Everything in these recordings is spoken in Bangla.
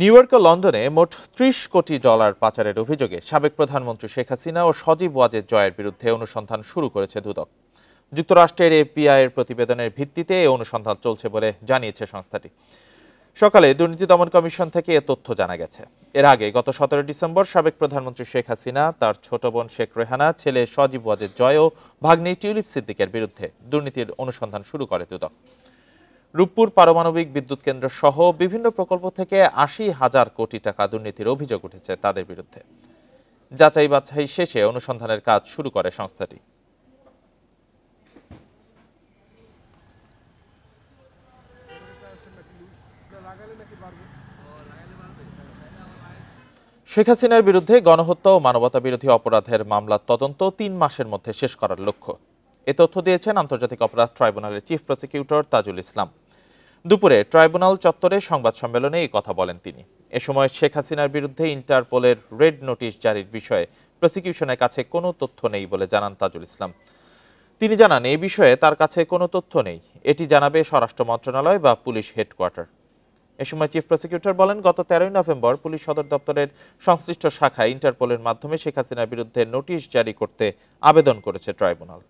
নিউ ইয়র্ক ও লন্ডনে মোট $30 কোটি পাচারের অভিযোগে সাবেক প্রধানমন্ত্রী শেখ হাসিনা ও সজীব ওয়াজেদ জয়ের বিরুদ্ধে অনুসন্ধান শুরু করেছে দুদক। যুক্তরাষ্ট্রের এফবিআই এর প্রতিবেদনের ভিত্তিতে এই অনুসন্ধান চলছে বলে জানিয়েছে সংস্থাটি। সকালে দুর্নীতি দমন কমিশন থেকে এ তথ্য জানা গেছে। এর আগে গত 17 ডিসেম্বর সাবেক প্রধানমন্ত্রী শেখ হাসিনা, তার ছোট বোন শেখ রেহানা, ছেলে সজীব ওয়াজেদ জয় ও ভাগ্নি টিউলিপ সিদ্দিকের বিরুদ্ধে দুর্নীতির অনুসন্ধান শুরু করে দুদক। রূপপুর পারমাণবিক বিদ্যুৎ কেন্দ্র সহ বিভিন্ন প্রকল্প থেকে 80,000 কোটি টাকা দুর্নীতির অভিযোগ উঠেছে তাদের বিরুদ্ধে। যাচাই বাছাই শেষে অনুসন্ধানের কাজ শুরু করে সংস্থাটি। শেখ হাসিনার বিরুদ্ধে গণহত্যা ও মানবতা বিরোধী অপরাধের মামলার তদন্ত 3 মাসের মধ্যে শেষ করার লক্ষ্য। এ তথ্য দিয়েছেন আন্তর্জাতিক অপরাধ ট্রাইব্যুনালের চিফ প্রসিকিউটর তাজুল ইসলাম। দুপুরে ট্রাইব্যুনাল চত্বরে সংবাদ সম্মেলনে এই কথা বলেন তিনি। এ সময় শেখ হাসিনার বিরুদ্ধে ইন্টারপোলের রেড নোটিশ জারির বিষয়ে প্রসিকিউশনের কাছে কোনো তথ্য নেই বলে জানান তাজুল ইসলাম। তিনি জানান, এই বিষয়ে তার কাছে কোনো তথ্য নেই, এটি জানাবে স্বরাষ্ট্র মন্ত্রণালয় বা পুলিশ হেডকোয়ার্টার। এ সময় চিফ প্রসিকিউটর বলেন, গত 13 নভেম্বর পুলিশ সদর দপ্তরের সংশ্লিষ্ট শাখায় ইন্টারপোলের মাধ্যমে শেখ হাসিনার বিরুদ্ধে নোটিশ জারি করতে আবেদন করেছে ট্রাইব্যুনাল।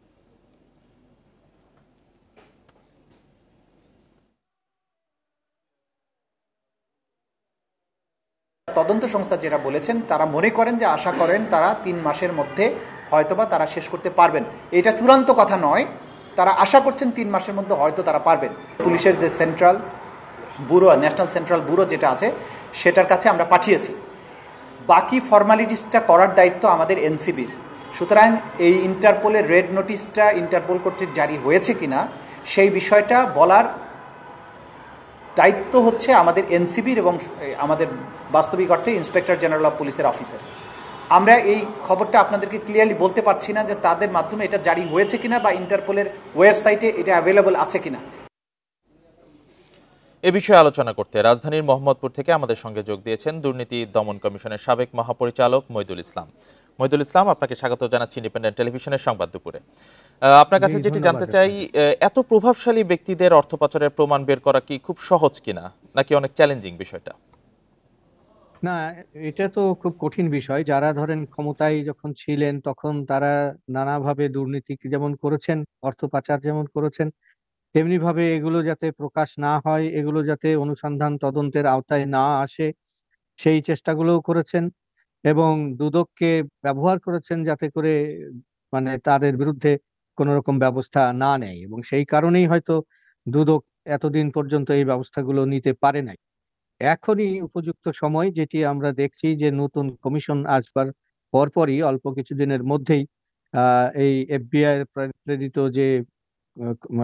তদন্ত সংস্থা যেটা বলেছেন, তারা মনে করেন যে আশা করেন তারা 3 মাসের মধ্যে হয়তোবা তারা শেষ করতে পারবেন। এটা চূড়ান্ত কথা নয়, তারা আশা করছেন 3 মাসের মধ্যে হয়তো তারা পারবেন। পুলিশের যে central bureau, national central bureau যেটা আছে, সেটার কাছে আমরা পাঠিয়েছি। বাকি ফর্মালিটিসটা করার দায়িত্ব আমাদের এনসিবির। সুতরাং এই ইন্টারপোলের রেড নোটিশটা ইন্টারপোল কর্তৃক জারি হয়েছে কিনা সেই বিষয়টা বলার দায়িত্ব হচ্ছে আমাদের এনসিবির এবং আমাদের বাস্তবিক অর্থে ইন্সপেক্টর জেনারেল অফ পুলিশের অফিসার। আমরা এই খবরটা আপনাদেরকে ক্লিয়ারলি বলতে পারছি না যে তাদের মাধ্যমে এটা জারি হয়েছে কিনা বা ইন্টারপোলের ওয়েবসাইটে এটা অ্যাভেলেবল আছে কিনা। এ বিষয়ে আলোচনা করতে রাজধানীর মোহাম্মদপুর থেকে আমাদের সঙ্গে যোগ দিয়েছেন দুর্নীতি দমন কমিশনের সাবেক মহাপরিচালক মইদুল ইসলাম। মইদুল ইসলাম, আপনাকে স্বাগত জানাচ্ছি ইন্ডিপেন্ডেন্ট টেলিভিশনের সংবাদ দুপুরে। আপনার কাছে যেটি জানতে চাই, এত প্রভাবশালী ব্যক্তিদের অর্থ পাচারের প্রমাণ বের করা কি খুব সহজ কিনা, নাকি অনেক চ্যালেঞ্জিং বিষয়টা? না, এটা তো খুব কঠিন বিষয়। যারা ধরেন ক্ষমতায় যখন ছিলেন তখন তারা নানাভাবে দুর্নীতি যেমন করেছেন, অর্থ পাচার যেমন করেছেন, তেমনি ভাবে এগুলো যাতে প্রকাশ না হয়, এগুলো যাতে অনুসন্ধান তদন্তের আওতায় না আসে, সেই চেষ্টাগুলোও করেছেন। এবং দুদককে ব্যবহার করেছেন যাতে করে মানে তাদের বিরুদ্ধে কোনো রকম ব্যবস্থা না নেয়, এবং সেই কারণেই হয়তো দুদক এতদিন পর্যন্ত এই ব্যবস্থাগুলো নিতে পারে নাই। এখনই উপযুক্ত সময়, যেটি আমরা দেখছি যে নতুন কমিশন আসবার পরপরই অল্প কিছুদিনের মধ্যেই এই এফবিআই প্রেরিত যে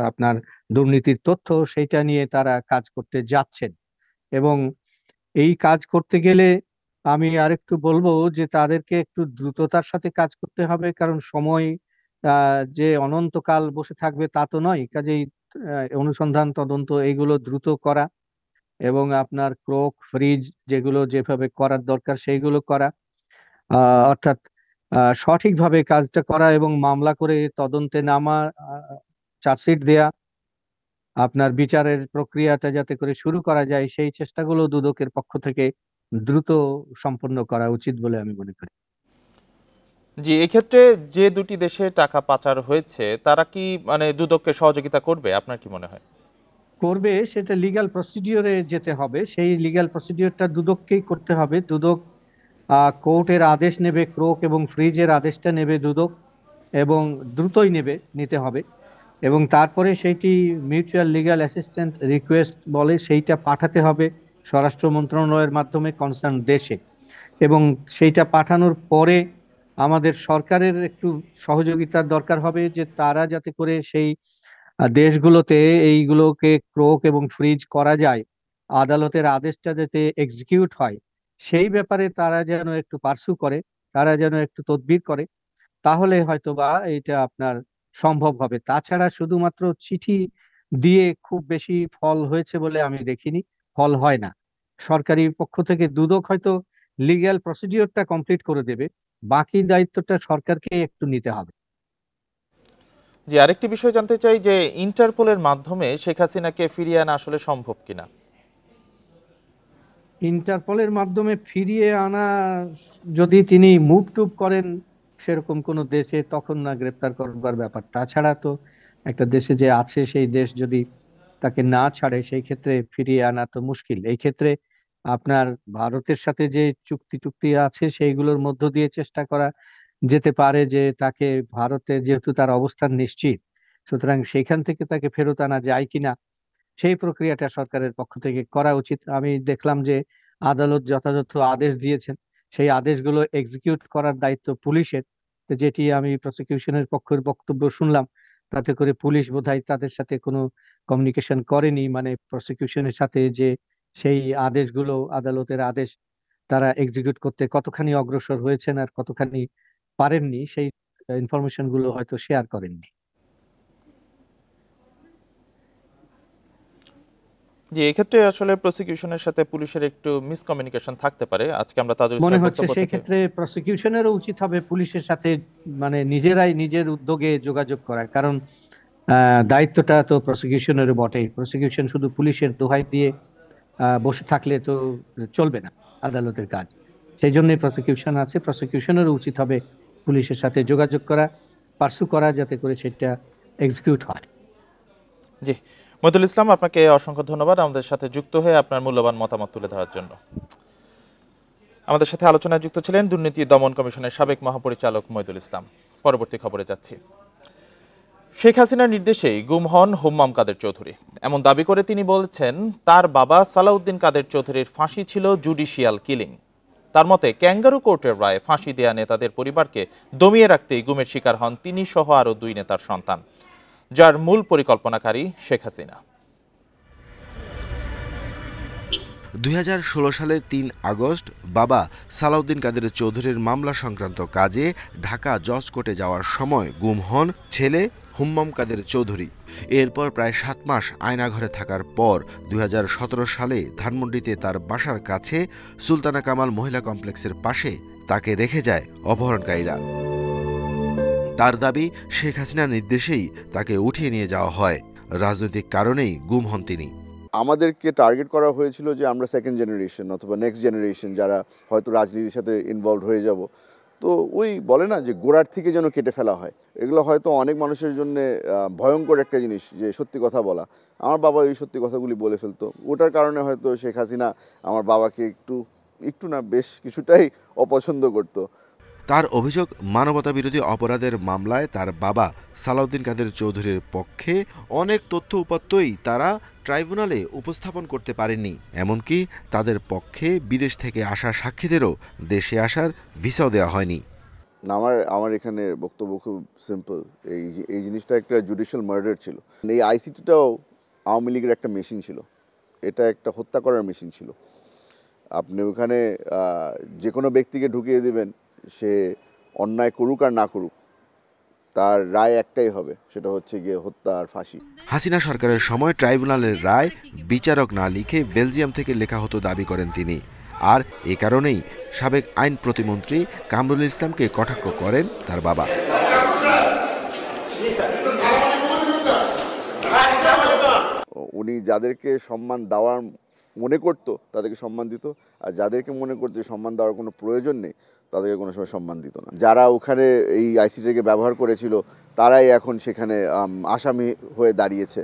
আপনার দুর্নীতির তথ্য, সেইটা নিয়ে তারা কাজ করতে যাচ্ছেন। এবং এই কাজ করতে গেলে আমি আরেকটু বলবো যে তাদেরকে একটু দ্রুততার সাথে কাজ করতে হবে, কারণ সময় যে অনন্তকাল বসে থাকবে তা তো নয়। কাজেই অনুসন্ধান তদন্ত এগুলো দ্রুত করা এবং আপনার ক্রোক ফ্রিজ যেগুলো যেভাবে করার দরকার সেইগুলো করা, অর্থাৎ সঠিকভাবে কাজটা করা এবং মামলা করে তদন্তে নামা, চার্জশিট দেয়া, আপনার বিচারের প্রক্রিয়াটা যাতে করে শুরু করা যায় সেই চেষ্টাগুলো দুদকের পক্ষ থেকে দ্রুত সম্পন্ন করা উচিত বলে আমি মনে করি। জি, এক্ষেত্রে যে দুটি দেশে টাকা পাচার হয়েছে তারা কি দুদককে সহযোগিতা করবে, আপনার কি মনে হয়? করবে, সেটা লিগ্যাল প্রসিডিওরে যেতে হবে। সেই লিগ্যাল প্রসিডিওরটা দুদককেই করতে হবে। দুদক কোর্টের আদেশ নেবে, ক্রোক এবং ফ্রিজের আদেশটা নেবে দুদক, এবং দ্রুতই নিতে হবে। এবং তারপরে সেইটি মিউচুয়াল লিগ্যাল অ্যাসিস্ট্যান্ট রিকোয়েস্ট বলে, সেইটা পাঠাতে হবে স্বরাষ্ট্র মন্ত্রণালয়ের মাধ্যমে কনসার্ন দেশে। এবং সেইটা পাঠানোর পরে আমাদের সরকারের একটু সহযোগিতার দরকার হবে, যে তারা যাতে করে সেই দেশগুলোতে এইগুলোকে ক্রোক এবং ফ্রিজ করা যায়, আদালতের আদেশটা যাতে এক্সিকিউট হয়, সেই ব্যাপারে তারা যেন একটু পার্সু করে, তারা যেন একটু তদবির করে, তাহলে হয়তোবা এটা আপনার সম্ভব হবে। তাছাড়া শুধুমাত্র চিঠি দিয়ে খুব বেশি ফল হয়েছে বলে আমি দেখিনি, ফল হয় না। সরকারি পক্ষ থেকে দুদক হয়তো লিগ্যাল প্রসিডিওরটা কমপ্লিট করে দেবে, বাকি দায়িত্বটা সরকারকে একটু নিতে হবে। জি, আরেকটি বিষয় জানতে চাই যে ইন্টারপোলের মাধ্যমে শেখ হাসিনাকে ফিরিয়ে আনা আসলে সম্ভব কিনা? ইন্টারপোলের মাধ্যমে ফিরিয়ে আনা, যদি তিনি মুভ টুভ করেন সেরকম কোন দেশে, তখন না গ্রেপ্তার করবার ব্যাপার। তাছাড়া তো একটা দেশে যে আছে সেই দেশ যদি তাকে না ছাড়ে, সেই ক্ষেত্রে ফিরিয়ে আনা তো মুশকিল। এই ক্ষেত্রে আপনার ভারতের সাথে যে চুক্তি টুক্তি আছে সেইগুলোর মধ্য দিয়ে চেষ্টা করা যেতে পারে যে তাকে, ভারতে যেহেতু তার অবস্থান নিশ্চিত, সুতরাং সেইখান থেকে তাকে ফেরত আনা যায় কিনা সেই প্রক্রিয়াটা সরকারের পক্ষ থেকে করা উচিত। আমি দেখলাম যে আদালত যথাযথ আদেশ দিয়েছেন, সেই আদেশগুলো এক্সিকিউট করার দায়িত্ব পুলিশের। তো যেটি আমি প্রসিকিউশনের পক্ষের বক্তব্য শুনলাম, তাতে করে পুলিশ বোধহয় তাদের সাথে কোনো কমিউনিকেশন করেনি, মানে প্রসিকিউশনের সাথে, যে সেই আদেশগুলো, আদালতের আদেশ তারা এক্সিকিউট করতে কতখানি অগ্রসর হয়েছেন আর কতখানি পারেননি, সেই ইনফরমেশন গুলো হয়তো শেয়ার করেননি। জি, এক্ষেত্রে আসলে প্রসিকিউশনের সাথে পুলিশের একটু মিসকমিউনিকেশন থাকতে পারে। আজকে আমরা তাজুল মনে ইসলামের হচ্ছে বক্তব্য সেই থেকে ক্ষেত্রে প্রসিকিউশনেরও উচিত হবে পুলিশের সাথে মানে নিজেরাই নিজের উদ্যোগে যোগাযোগ করা, কারণ দায়িত্বটা তো প্রসিকিউশনের বটেই। প্রসিকিউশন শুধু পুলিশের দোহাই দিয়ে বসে থাকলে তো চলবে না আদালতের কাজ। সেই জন্যই প্রসিকিউশন আছে, প্রসিকিউশনেরও উচিত হবে পুলিশের সাথে যোগাযোগ করা, পার্সু করা, যাতে করে সেটা এক্সিকিউট হয়। জি, মইদুল ইসলাম, আপনাকে অসংখ্য ধন্যবাদ আমাদের সাথে যুক্ত হয়ে আপনার মূল্যবান মতামত তুলে ধরার জন্য। আমাদের সাথে আলোচনায় যুক্ত ছিলেন দুর্নীতি দমন কমিশনের সাবেক মহাপরিচালক মইদুল ইসলাম। পরবর্তী খবরে যাচ্ছি। শেখ হাসিনার নির্দেশেই গুম হন হুম্মাম কাদের চৌধুরী, এমন দাবি করে তিনি বলছেন তার বাবা সালাউদ্দিন কাদের চৌধুরীর ফাঁসি ছিল জুডিশিয়াল কিলিং। তার মতে ক্যাঙ্গারু কোর্টের রায়ে ফাঁসি দেয়া নেতাদের পরিবারকে দমিয়ে রাখতেই গুমের শিকার হন তিনি সহ আরও 2 নেতার সন্তান, যার মূল পরিকল্পনাকারী শেখ হাসিনা। 2016 সালের 3 আগস্ট বাবা সালাউদ্দিন কাদের চৌধুরীর মামলা সংক্রান্ত কাজে ঢাকা জজ কোর্টে যাওয়ার সময় গুম হন ছেলে হুম্মাম কাদের চৌধুরী। এরপর প্রায় 7 মাস আয়নাঘরে থাকার পর 2017 সালে ধানমন্ডিতে তার বাসার কাছে সুলতানা কামাল মহিলা কমপ্লেক্সের পাশে তাকে রেখে যায় অপহরণকারীরা। তার দাবি, শেখ হাসিনার নির্দেশেই তাকে উঠিয়ে নিয়ে যাওয়া হয়। রাজনৈতিক কারণেই গুম হন তিনি। আমাদেরকে টার্গেট করা হয়েছিল যে আমরা সেকেন্ড জেনারেশন অথবা নেক্সট জেনারেশন যারা হয়তো রাজনীতির সাথে ইনভলভ হয়ে যাব। তো ওই বলে না যে গোড়ার থেকে যেন কেটে ফেলা হয়। এগুলো হয়তো অনেক মানুষের জন্য ভয়ঙ্কর একটা জিনিস, যে সত্যি কথা বলা। আমার বাবা এই সত্যি কথাগুলি বলে ফেলতো, ওটার কারণে হয়তো শেখ হাসিনা আমার বাবাকে একটু না বেশ কিছুটাই অপছন্দ করতো। তার অভিযোগ, মানবতাবিরোধী অপরাধের মামলায় তার বাবা সালাউদ্দিন কাদের চৌধুরীর পক্ষে অনেক তথ্য উপাত্তই তারা ট্রাইব্যুনালে উপস্থাপন করতে পারেননি। এমনকি তাদের পক্ষে বিদেশ থেকে আসা সাক্ষীদেরও দেশে আসার ভিসাও দেওয়া হয়নি। আমার এখানে বক্তব্য খুব সিম্পল। এই জিনিসটা একটা জুডিশিয়াল মার্ডার ছিল। এই আইসিটিটাও আওয়ামী লীগের একটা মেশিন ছিল, এটা একটা হত্যা করার মেশিন ছিল। আপনি ওখানে যে কোনো ব্যক্তিকে ঢুকিয়ে দেবেন, সে অন্যায় করুক আর না করুক, তার রায় একটাই হবে, সেটা হচ্ছে গিয়ে হত্যা আর ফাঁসি। হাসিনা সরকারের সময় ট্রাইব্যুনালের রায় বিচারক না লিখে বেলজিয়াম থেকে লেখা হতো দাবি করেন তিনি। আর এ কারণেই সাবেক আইন প্রতিমন্ত্রী কামরুল ইসলামকে কটাক্ষ করেন তার বাবা। উনি যাদেরকে সম্মান দেওয়ার মনে করতো তাদেরকে সম্মান দিত, আর যাদেরকে মনে করতো সম্মান দেওয়ার কোনো প্রয়োজন নেই তাদেরকে কোনো সময় সম্মান দিত না। যারা ওখানে এই আইসিটিকে ব্যবহার করেছিল তারাই এখন সেখানে আসামি হয়ে দাঁড়িয়েছে।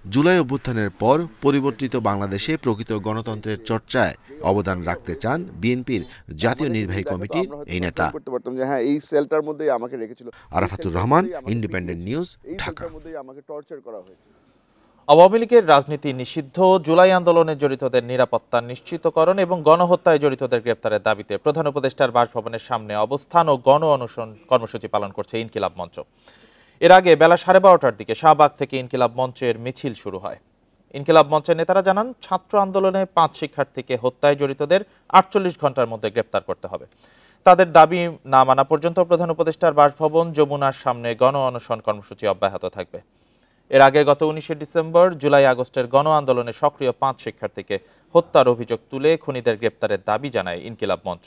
জুলাই অভ্যুত্থানের পর পরিবর্তিত বাংলাদেশে প্রকৃত গণতন্ত্রের চর্চায় অবদান রাখতে চান বিএনপির জাতীয় নির্বাহী কমিটির এই নেতা। করতে পারতাম যে হ্যাঁ, এই সেলটার মধ্যেই আমাকে রেখেছিল। Arafatur Rahman, independent news, Dhaka. মধ্যেই আমাকে টর্চার করা হয়েছে। আওয়ামী লীগের রাজনীতি নিষিদ্ধ, জুলাই আন্দোলনে জড়িতদের নিরাপত্তা নিশ্চিতকরণ এবং গণহত্যায় জড়িতদের গ্রেপ্তারের দাবিতে প্রধান উপদেষ্টার বাসভবনের সামনে অবস্থান ও গণ অনশন কর্মসূচি পালন করছে ইনকিলাব মঞ্চ। এর আগে বেলা 12:30টার দিকে শাহবাগ থেকে ইনকিলাব মঞ্চের মিছিল শুরু হয়। ইনকিলাব মঞ্চের নেতারা জানান, ছাত্র আন্দোলনে 5 শিক্ষার্থীকে হত্যায় জড়িতদের 48 ঘন্টার মধ্যে গ্রেপ্তার করতে হবে। তাদের দাবি না মানা পর্যন্ত প্রধান উপদেষ্টার বাসভবন যমুনার সামনে গণ অনশন কর্মসূচি অব্যাহত থাকবে। এর আগে গত 19 ডিসেম্বর জুলাই আগস্টের গণ আন্দোলনে সক্রিয় 5 শিক্ষার্থীকে হত্যার অভিযোগ তুলে খুনিদের গ্রেপ্তারের দাবি জানায় ইনকিলাব মঞ্চ।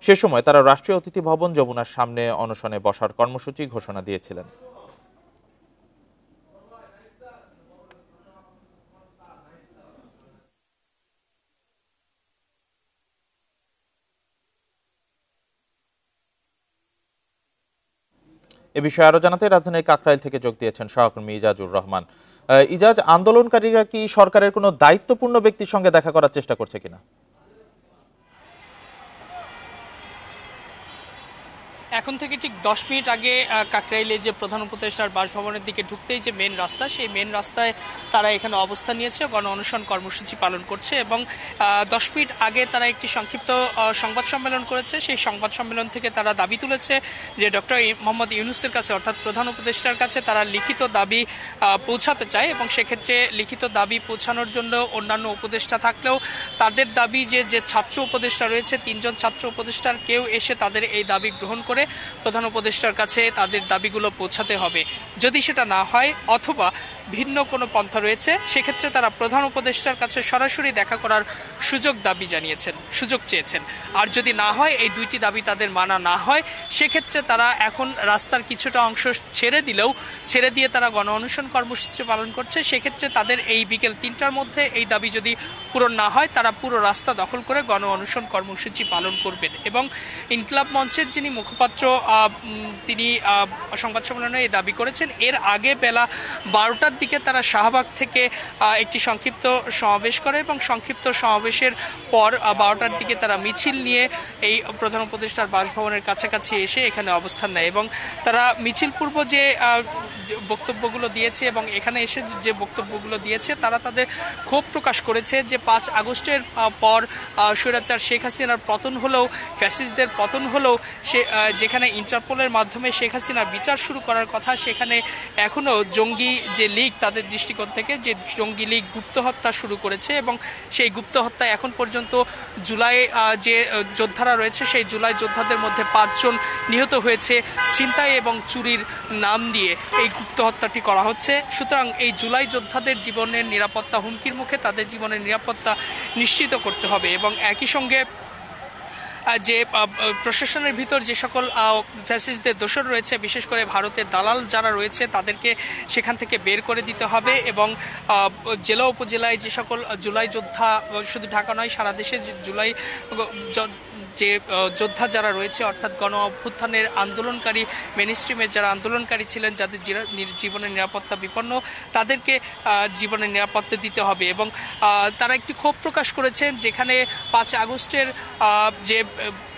সে সময় তারা রাষ্ট্রীয় অতিথি ভবন যমুনার সামনে অনশনে বসার কর্মসূচি ঘোষণা দিয়েছিলেন। এ বিষয়ে আরো জানাতে রাজধানীর কাকরাইল থেকে যোগ দিয়েছেন সহকর্মী ইজাজুর রহমান। ইজাজ, আন্দোলনকারীরা কি সরকারের কোনো দায়িত্বপূর্ণ ব্যক্তির সঙ্গে দেখা করার চেষ্টা করছে কিনা? এখন থেকে ঠিক 10 মিনিট আগে কাকরাইলে যে প্রধান উপদেষ্টার বাসভবনের দিকে ঢুকতেই যে মেন রাস্তা, সেই মেন রাস্তায় তারা এখানে অবস্থান নিয়েছে, গণ অনশন কর্মসূচি পালন করছে এবং 10 মিনিট আগে তারা একটি সংক্ষিপ্ত সংবাদ সম্মেলন করেছে। সেই সংবাদ সম্মেলন থেকে তারা দাবি তুলেছে যে ডক্টর মোহাম্মদ ইউনূসের কাছে, অর্থাৎ প্রধান উপদেষ্টার কাছে তারা লিখিত দাবি পৌঁছাতে চায় এবং সেক্ষেত্রে লিখিত দাবি পৌঁছানোর জন্য অন্যান্য উপদেষ্টা থাকলেও তাদের দাবি যে ছাত্র উপদেষ্টা রয়েছে, 3 জন ছাত্র উপদেষ্টার কেউ এসে তাদের এই দাবি গ্রহণ করে প্রধান উপদেষ্টার কাছে তাদের দাবিগুলো পৌঁছাতে হবে। যদি সেটা না হয় অথবা ভিন্ন কোনো পন্থা রয়েছে, সেক্ষেত্রে তারা প্রধান উপদেষ্টার কাছে সরাসরি দেখা করার সুযোগ চেয়েছেন। আর যদি না হয়, এই দুইটি দাবি তাদের মানা না হয়, সেক্ষেত্রে তারা এখন রাস্তার কিছুটা অংশ ছেড়ে দিয়ে তারা গণ অনশন কর্মসূচি পালন করছে। সেক্ষেত্রে তাদের এই বিকেল 3টার মধ্যে এই দাবি যদি পূরণ না হয়, তারা পুরো রাস্তা দখল করে গণ অনশন কর্মসূচি পালন করবেন। এবং ইনকিলাব মঞ্চের যিনি মুখপাত্র, তিনি সংবাদ সম্মেলনে এই দাবি করেছেন। এর আগে বেলা 12টার দিকে তারা শাহবাগ থেকে একটি সংক্ষিপ্ত সমাবেশ করে এবং সংক্ষিপ্ত সমাবেশের পর 12টার দিকে তারা মিছিল নিয়ে এই প্রধান উপদেষ্টার বাসভবনের কাছাকাছি এসে এখানে অবস্থান নেয় এবং তারা মিছিল পূর্ব যে বক্তব্যগুলো দিয়েছে এবং এখানে এসে যে বক্তব্যগুলো দিয়েছে, তারা তাদের ক্ষোভ প্রকাশ করেছে যে 5 আগস্টের পর স্বৈরাচার শেখ হাসিনার পতন হলেও, ফ্যাসিস্টদের পতন হলেও, যেখানে ইন্টারপোলের মাধ্যমে শেখ হাসিনার বিচার শুরু করার কথা, সেখানে এখনও জঙ্গি যে লীগ, তাদের দৃষ্টিকোণ থেকে যে জঙ্গি লীগ গুপ্ত হত্যা শুরু করেছে এবং সেই গুপ্ত হত্যা এখন পর্যন্ত জুলাই যে যোদ্ধারা রয়েছে, সেই জুলাই যোদ্ধাদের মধ্যে 5 জন নিহত হয়েছে। ছিনতাই এবং চুরির নাম দিয়ে এই গুপ্ত হত্যাটি করা হচ্ছে। সুতরাং এই জুলাই যোদ্ধাদের জীবনের নিরাপত্তা হুমকির মুখে, তাদের জীবনের নিরাপত্তা নিশ্চিত করতে হবে এবং একই সঙ্গে যে প্রশাসনের ভিতর যে সকল ফ্যাসিস্টদের দোসর রয়েছে, বিশেষ করে ভারতের দালাল যারা রয়েছে, তাদেরকে সেখান থেকে বের করে দিতে হবে এবং জেলা উপজেলায় যে সকল জুলাই যোদ্ধা, শুধু ঢাকা নয় সারা দেশে জুলাই যে যোদ্ধা যারা রয়েছে, অর্থাৎ গণ অভ্যুত্থানের আন্দোলনকারী, মেইন স্ট্রিমের যারা আন্দোলনকারী ছিলেন, যাদের জীবনের নিরাপত্তা বিপন্ন, তাদেরকে জীবনের নিরাপত্তা দিতে হবে। এবং তারা একটি ক্ষোভ প্রকাশ করেছেন যেখানে 5 আগস্টের যে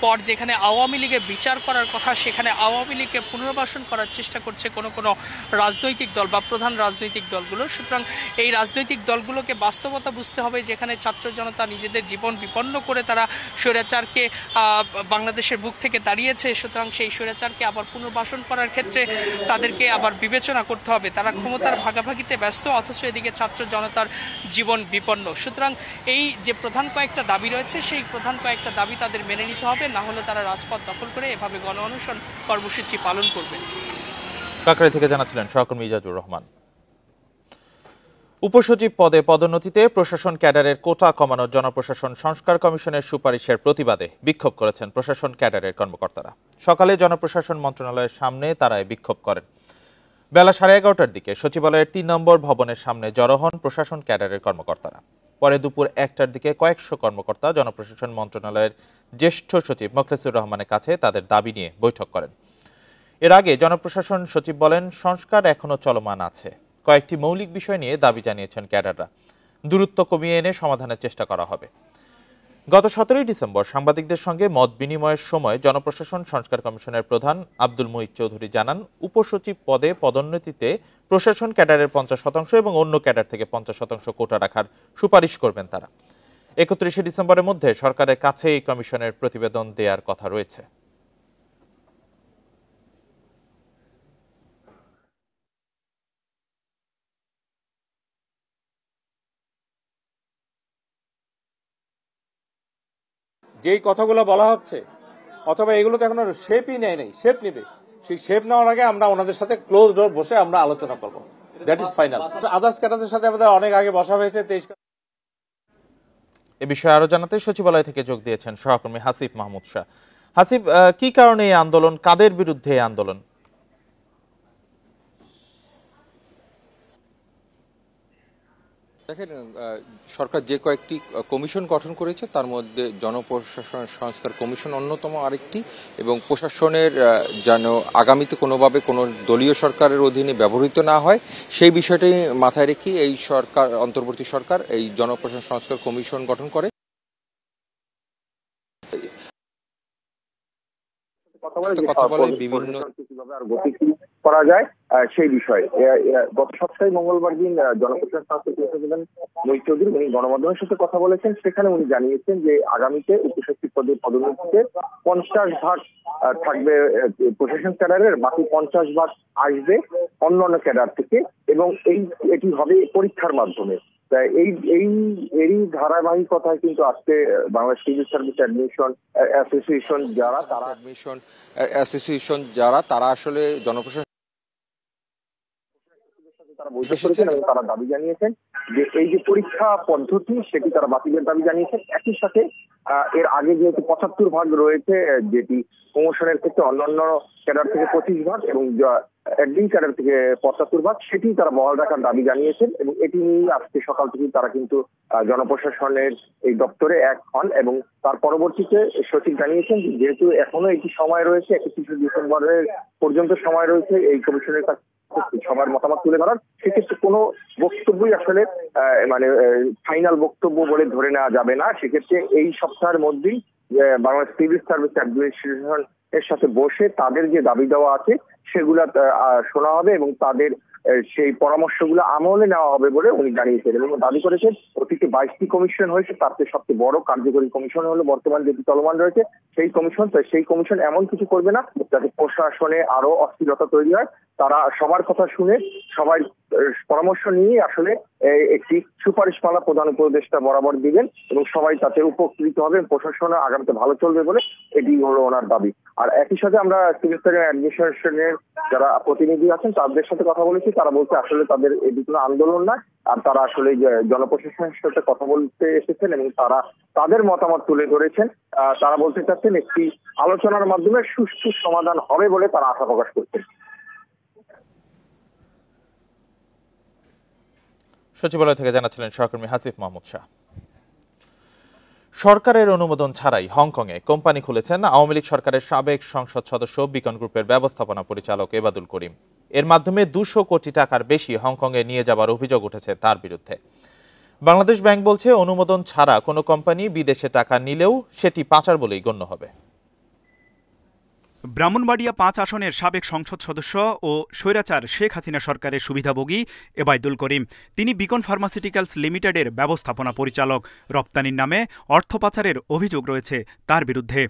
পর যেখানে আওয়ামী লীগের বিচার করার কথা, সেখানে আওয়ামী লীগকে পুনর্বাসন করার চেষ্টা করছে কোনো রাজনৈতিক দল বা প্রধান রাজনৈতিক দলগুলো। সুতরাং এই রাজনৈতিক দলগুলোকে বাস্তবতা বুঝতে হবে, যেখানে ছাত্র জনতা নিজেদের জীবন বিপন্ন করে তারা স্বৈরাচারকে বাংলাদেশের বুক থেকে দাঁড়িয়েছে। সুতরাং সেই স্বৈরাচারকে আবার পুনর্বাসন করার ক্ষেত্রে তাদেরকে আবার বিবেচনা করতে হবে। তারা ক্ষমতার ভাগাভাগিতে ব্যস্ত, অথচ এদিকে ছাত্র জনতার জীবন বিপন্ন। সুতরাং এই যে প্রধান কয়েকটা দাবি রয়েছে, সেই প্রধান কয়েকটা দাবি তাদের মেনে নিতে হবে, না হলে তারা রাজপথ দখল করে এভাবে গণ অনশন কর্মসূচি পালন করবে। কাকরাইল থেকে জানাচ্ছিলেন সহকর্মী ইজাজুর রহমান। উপসচিব পদে পদোন্নতিতে প্রশাসন ক্যাডারের কোটা কমানোর জনপ্রশাসন সংস্কার কমিশনের সুপারিশের প্রতিবাদে বিক্ষোভ করেছেন প্রশাসন ক্যাডারের কর্মকর্তারা। সকালে জনপ্রশাসন মন্ত্রণালয়ের সামনে তারা বিক্ষোভ করেন। বেলা 11:30টার দিকে সচিবালয়ের 3 নম্বর ভবনের সামনে জড়ো হন প্রশাসন ক্যাডারের কর্মকর্তারা। পরে দুপুর 1টার দিকে কয়েকশো কর্মকর্তা জনপ্রশাসন মন্ত্রণালয়ের জ্যেষ্ঠ সচিব মোখলেসুর রহমানের কাছে তাদের দাবি নিয়ে বৈঠক করেন। এর আগে জনপ্রশাসন সচিব বলেন, সংস্কার এখনো চলমান আছে। কয়েকটি মৌলিক বিষয় নিয়ে দাবি জানিয়েছেন ক্যাডাররা। দূরত্ব কমিয়ে এনে সমাধানের চেষ্টা করা হবে। গত 17 ডিসেম্বর সাংবাদিকদের সঙ্গে মত বিনিময়ের সময় জনপ্রশাসন সংস্কার কমিশনের প্রধান আব্দুল মুহিত চৌধুরী জানান, উপসচিব পদে পদোন্নতিতে প্রশাসন ক্যাডারের 50% এবং অন্য ক্যাডার থেকে 50% কোটা রাখার সুপারিশ করবেন তারা। 31 ডিসেম্বরের মধ্যে সরকারের কাছে এই কমিশনের প্রতিবেদন দেওয়ার কথা রয়েছে। যেই কথাগুলো বলা হচ্ছে, অথবা এগুলো তো এখনো শেপই নেয় নাই, শেপ নেবে। সেই শেপ নেওয়ার আগে আমরা ওনাদের সাথে ক্লোজ ডোর বসে আমরা আলোচনা করব। That is final. আদার্স ক্যাডারদের সাথে আমাদের অনেক আগে বসা হয়েছে। এ বিষয়ে আরো জানাতে সচিবালয় থেকে যোগ দিয়েছেন সহকর্মী হাসিব মাহমুদ শাহ। হাসিব, কি কারণে এই আন্দোলন, কাদের বিরুদ্ধে এই আন্দোলন? দেখেন, সরকার যে কয়েকটি কমিশন গঠন করেছে তার মধ্যে জনপ্রশাসন সংস্কার কমিশন অন্যতম আরেকটি, এবং প্রশাসনের যেন আগামীতে কোনোভাবে কোনো দলীয় সরকারের অধীনে ব্যবহৃত না হয় সেই বিষয়টাই মাথায় রেখে এই সরকার, অন্তর্বর্তী সরকার এই জনপ্রশাসন সংস্কার কমিশন গঠন করে। কথা বলে বিভিন্ন করা যায় সেই বিষয়ে গত সপ্তাহে মঙ্গলবার দিন জনপ্রশাসন সংস্কার কমিশনের মহিত চৌধুরী উনি গণমাধ্যমের সাথে কথা বলেছেন। সেখানে উনি জানিয়েছেন যে আগামীতে উপসচিব পদের পদোন্নতিতে 50% থাকবে প্রশাসন ক্যাডারের, বাকি 50% আসবে অন্যান্য ক্যাডার থেকে, এবং এটি হবে পরীক্ষার মাধ্যমে। এরই ধারাবাহিকতায় কিন্তু আজকে বাংলাদেশ সিভিল সার্ভিস অ্যাসোসিয়েশন যারা তারা আসলে জনপ্রশাসন তারা বলতে করেছেন এবং তারা দাবি জানিয়েছেন যে এই যে পরীক্ষা পদ্ধতি সেটি তারা বাতিলের দাবি জানিয়েছেন। একই সাথে এর আগে যেহেতু 75% রয়েছে, যেটি প্রমোশনের ক্ষেত্রে অন্যান্য ক্যাডার থেকে 25% এবং অ্যাডমিন ক্যাডার থেকে 75%, সেটি তারা বহাল রাখার দাবি জানিয়েছেন। এবং এটি নিয়ে আজকে সকাল থেকে তারা কিন্তু জনপ্রশাসনের এই দপ্তরে এক হন, এবং তার পরবর্তীতে সচিব জানিয়েছেন যে যেহেতু এখনো একটি সময় রয়েছে, 31 ডিসেম্বরের পর্যন্ত সময় রয়েছে এই কমিশনের কাছে সবার মতামত তুলে ধরার, সেক্ষেত্রে কোনো বক্তব্যই আসলে মানে ফাইনাল বক্তব্য বলে ধরে নেওয়া যাবে না। সেক্ষেত্রে এই সপ্তাহের মধ্যেই বাংলাদেশ সিভিল সার্ভিস অ্যাডমিনিস্ট্রেশন এর সাথে বসে তাদের যে দাবি দেওয়া আছে সেগুলা শোনা হবে এবং তাদের সেই পরামর্শগুলো আমলে নেওয়া হবে বলে উনি জানিয়েছেন। এবং দাবি করেছেন অতীতে 22টি কমিশন হয়েছে, তার সবচেয়ে বড় কার্যকরী কমিশন হলো বর্তমান যেটি চলমান রয়েছে সেই কমিশন। তো সেই কমিশন এমন কিছু করবে না যাতে প্রশাসনে আরো অস্থিরতা তৈরি হয়। তারা সবার কথা শুনে সবাই পরামর্শ নিয়ে আসলে একটি সুপারিশমালা প্রধান উপদেষ্টা বরাবর দিবেন এবং সবাই তাতে উপকৃত হবে, প্রশাসন আগামীতে ভালো চলবে বলে এটি হলো ওনার দাবি। আর একই সাথে আমরা সিভিল সার্ভিস অ্যাডমিনিস্ট্রেশনের যারা প্রতিনিধি আছেন তাদের সাথে কথা বলেছি, তারা বলছে আসলে তাদের এটি কোনো আন্দোলন না, আর তারা আসলে জনপ্রশাসনের সাথে কথা বলতে এসেছেন এবং তারা তাদের মতামত তুলে ধরেছেন। তারা বলতে চাচ্ছেন একটি আলোচনার মাধ্যমে সুষ্ঠু সমাধান হবে বলে তারা আশা প্রকাশ করছেন। সচিবালয় থেকে জানাচ্ছিলেন সহকর্মী হাসিফ মাহমুদ শাহ। সরকারের অনুমোদন ছাড়াই হংকংয়ে কোম্পানি খুলেছেন আওয়ামী লীগ সরকারের সাবেক সংসদ সদস্য বিকন গ্রুপের ব্যবস্থাপনা পরিচালক এবাদুল করিম। এর মাধ্যমে 200 কোটি টাকার বেশি হংকংয়ে নিয়ে যাবার অভিযোগ উঠেছে তার বিরুদ্ধে। বাংলাদেশ ব্যাংক বলছে অনুমোদন ছাড়া কোনো কোম্পানি বিদেশে টাকা নিলেও সেটি পাচার বলেই গণ্য হবে। ব্রাহ্মণবাড়িয়া 5 আসনের সাবেক সংসদ সদস্য ও স্বৈরাচার শেখ হাসিনা সরকারের সুবিধাভোগী এবাদুল করিম, তিনি বিকন ফার্মাসিউটিক্যালস লিমিটেডের ব্যবস্থাপনা পরিচালক। রপ্তানির নামে অর্থ পাচারের অভিযোগ রয়েছে তার বিরুদ্ধে।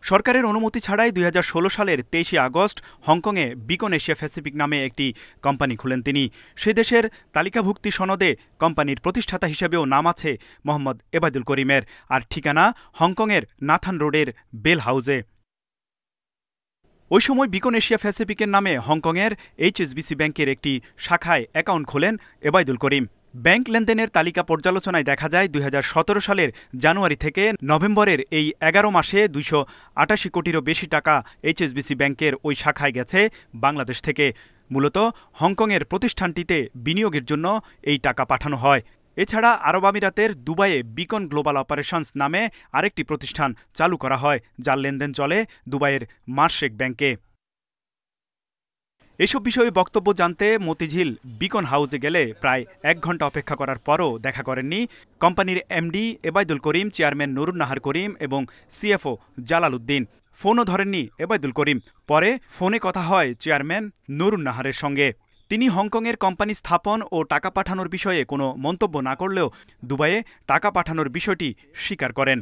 সরকারের অনুমতি ছাড়াই 2016 সালের 23 আগস্ট হংকংয়ে বিকন এশিয়া প্যাসিফিক নামে একটি কোম্পানি খুলেন তিনি। সে দেশের তালিকাভুক্তি সনদে কোম্পানির প্রতিষ্ঠাতা হিসেবেও নাম আছে মোহাম্মদ এবাদুল করিমের, আর ঠিকানা হংকংয়ের নাথান রোডের বেল হাউজে। ওই সময় বিকন এশিয়া প্যাসিফিকের নামে হংকংয়ের HSBC ব্যাংকের একটি শাখায় অ্যাকাউন্ট খোলেন এবাদুল করিম। ব্যাংক লেনদেনের তালিকা পর্যালোচনায় দেখা যায় 2017 সালের জানুয়ারি থেকে নভেম্বরের এই 11 মাসে 288 কোটিরও বেশি টাকা HSBC ব্যাংকের ওই শাখায় গেছে বাংলাদেশ থেকে। মূলত হংকংয়ের প্রতিষ্ঠানটিতে বিনিয়োগের জন্য এই টাকা পাঠানো হয়। এছাড়া আরব আমিরাতের দুবাইয়ে বিকন গ্লোবাল অপারেশনস নামে আরেকটি প্রতিষ্ঠান চালু করা হয়, যার লেনদেন চলে দুবাইয়ের মার্শেক ব্যাংকে। এসব বিষয়ে বক্তব্য জানতে মতিঝিল বিকন হাউসে গেলে প্রায় 1 ঘন্টা অপেক্ষা করার পরও দেখা করেননি কোম্পানির MD এবাদুল করিম, চেয়ারম্যান নুরুন নাহার করিম এবং CFO জালাল উদ্দিন। ফোনও ধরেননি এবাদুল করিম। পরে ফোনে কথা হয় চেয়ারম্যান নুরুন নাহারের সঙ্গে। তিনি হংকংয়ের কোম্পানি স্থাপন ও টাকা পাঠানোর বিষয়ে কোনো মন্তব্য না করলেও দুবাইয়ে টাকা পাঠানোর বিষয়টি স্বীকার করেন।